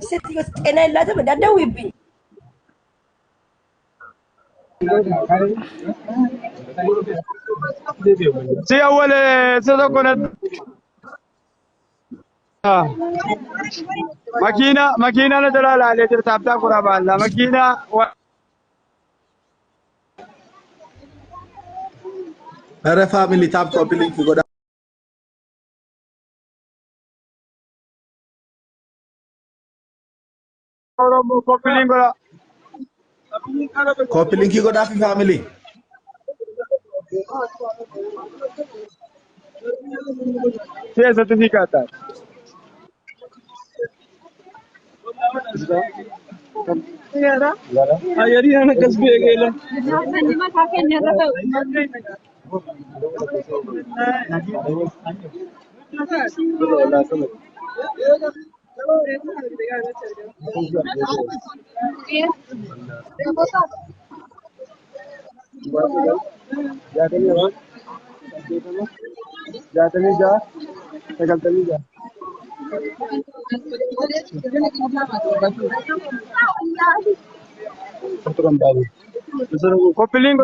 ستي أنا لازم أدوي بي. سي أول سيدكم ماكينة ندلال عليه ترتابتا قرابة الله ماكينة Ara family tap copy link you go كوبلينغولا copy link you go da family. سي سيرتيفيكاتا ياري أنا كسبي أجيله जातनी जा निकलतनी जा كوبلينغ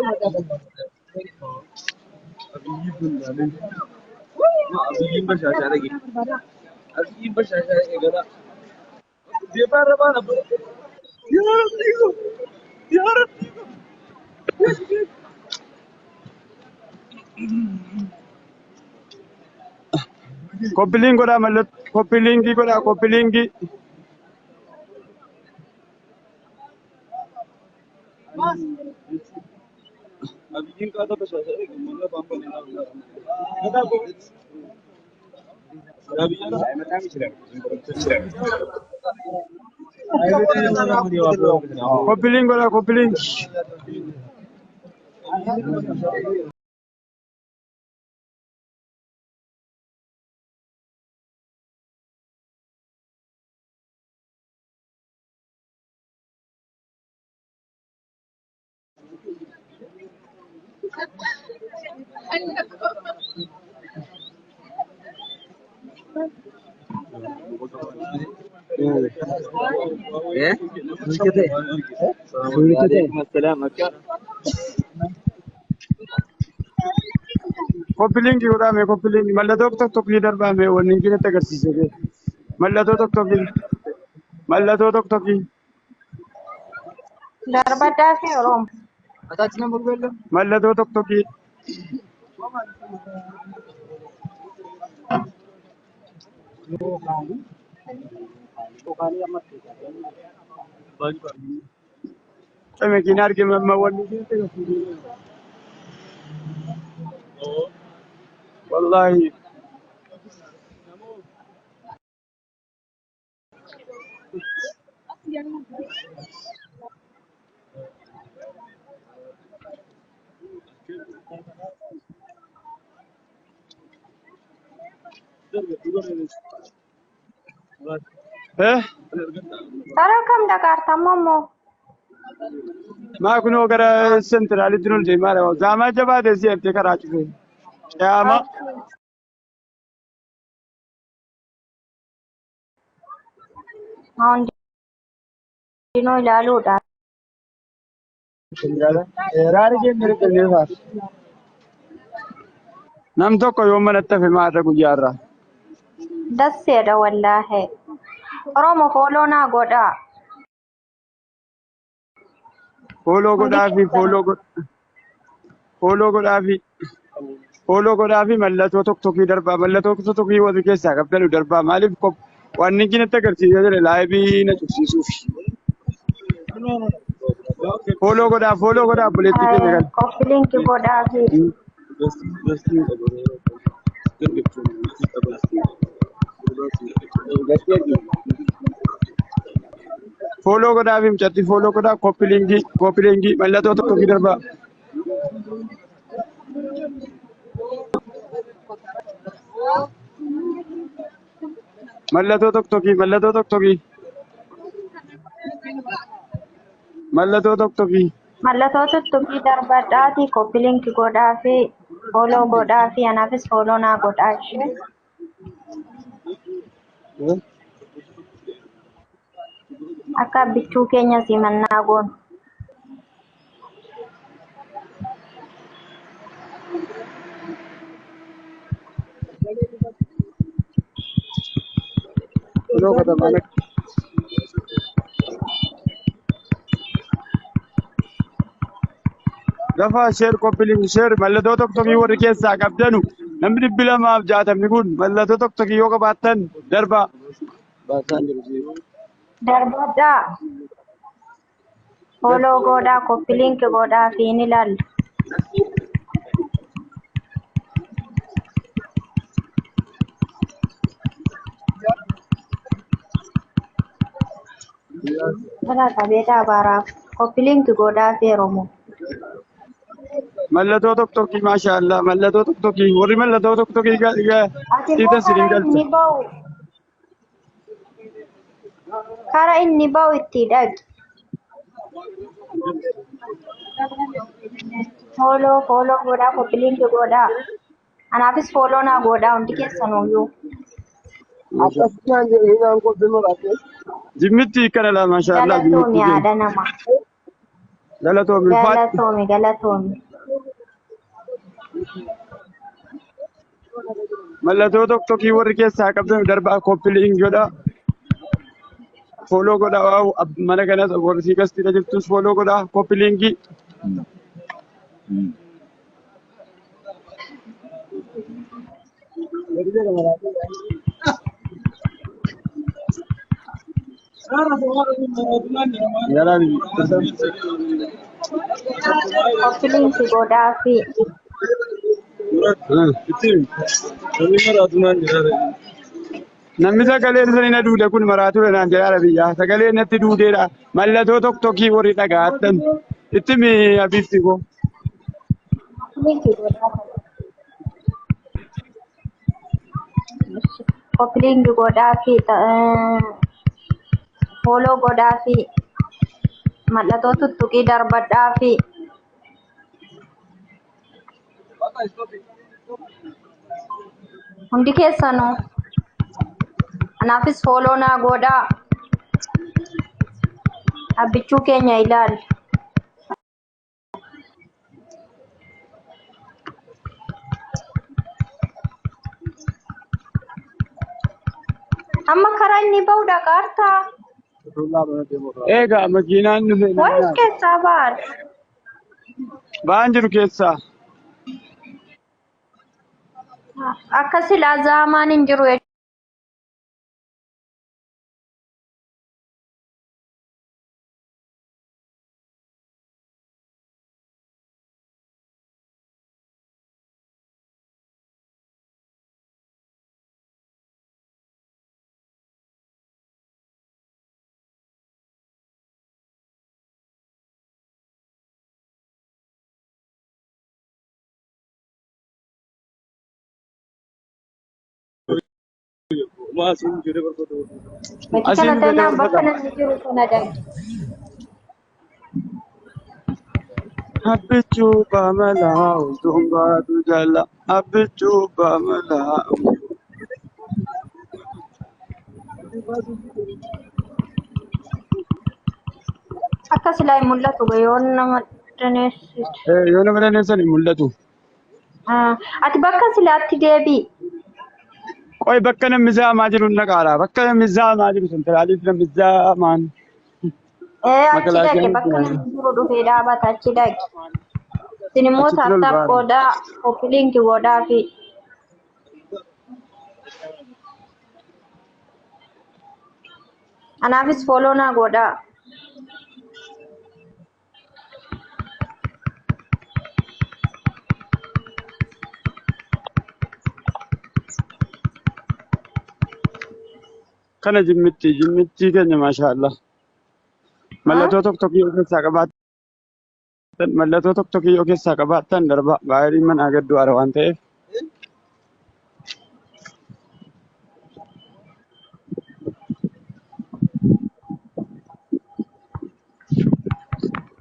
كوبلينغ ولا ملت كوبلينغي ولا كوبلينغي كوبلينغ ولا كوبلينغ كوبلينغي ولا مي كوبلينغ ملتوك توك توك ليدر بامي ونينجي نتكسيسه ملتو توك توك ملتو توك توك Darbata fi Oromo. ملتو توك توك كم كينار كم ما ونينجي نتكسيسه والله ايه Tara kam Jakarta Momo. ما كنوا كرا سنترال دينول دي مارا زاما جبا دسي انت كراچو في قياما Okay. Mount Dino ilaaluudha. راري جي मेरे कन्ने साथ نم تو कोई ومن اتفق ما تا गुजारा Dasseedha wallaahi. Oromo fooloo naa godhaa. فولو Hundi غدا في keessan فولو غدا في فولو غدا في ملتو توك توكي دربا ملتو توك توكي ودي كيسا قبل دربا مالف كوب وان جي نتكرسي يدر لايبي نتسيسو فولو غدا بوليتي كنغال qophiilinki godhaa fi فولو غدا في مچتي فولو غدا كوبي لينغي ملتو توك توكي دربا ملتو توك توكي ملتو توك توكي ملتو توك توكي mallattoo tuttuqii darbadhaatii qophiilinki godhaa fi fooloo godhaa fi anaafis fooloo naa godhaa ishee. akka bichuu keenya simannaa goonu. Follow godha maal Gafa share copy share mallattoo tokko tokkii warri keessaa qabdanu namni 260 kun mallattoo tokko tokkii yoo qabaattan darba. Darbadhaa follow godhaa copy link godhaa fi ni ilaalla. Kana qabeedhaa baaraaf copy link godhaa fi Oromoo. Mallattoo tokko tokkii maashaallah mallattoo tokko tokkii warri mallattoo tokko tokkii Ati immoo dhiitan siniin galcha. Karaa inni ba'u itti dhaqi. Follow godhaa copy link godhaa. Anaafis follow naa godhaa hundi keessanuu. Jimmitti kana la maashaallah Galatoomi haadha namaa. Galatoomi faatti. Galatoomi. Mallattoo tokko tokkii warri keessaa qabdan darba copy link godha. Follow godha mana kanas warri si gastidha jirtus follow godha copy link. Copy link godhaa fi namni sagalee sanii na duude kun maraatu naan jedhaa biyyaa sagalee natti duudeedha mallattoo tokko tokkii warri dhagaattan itti mi abifti ko copy link godhaa fi follow godhaa fi mallattoo tuttuqii darbadhaa fi hundi keessanuu anaafis follow naa godhaa abbichuu keenya ilaali. Amma karaa inni ba'uudha kaartaa. eegaa makiinaan dhufe Wayis keessaa baal. ba'aan jiru keessaa Akka silaa zaamaan hin jiru jechuudha. Mati kana tanaan bakka namni jiru kana dhaqi. abbichuu baamalaa utuun baatu jala abbichuu baamalaa. Akka silaa hin mul'atu yoo nama daneessisu. Yoo nama daneessan hin mul'atu. Ati bakka silaatti deebi'i. Qoy bakka namni zaamaa jiru na qaala bakka namni zaamaa jiru sentraaliif namni zaamaan. Achi dhaqe bakka namni jiru dhufee dhaabata achi dhaqe. Isin immoo taaptaap godhaa copy link godhaa fi anaafis follow naa godhaa. Kana jimmitti keenya maashaallah. Mallattoo tokko tokkii yoo keessaa qabaattan mallattoo tokko tokkii yoo keessaa qabaattan darba baay'ee mana gaddu ara waan ta'eef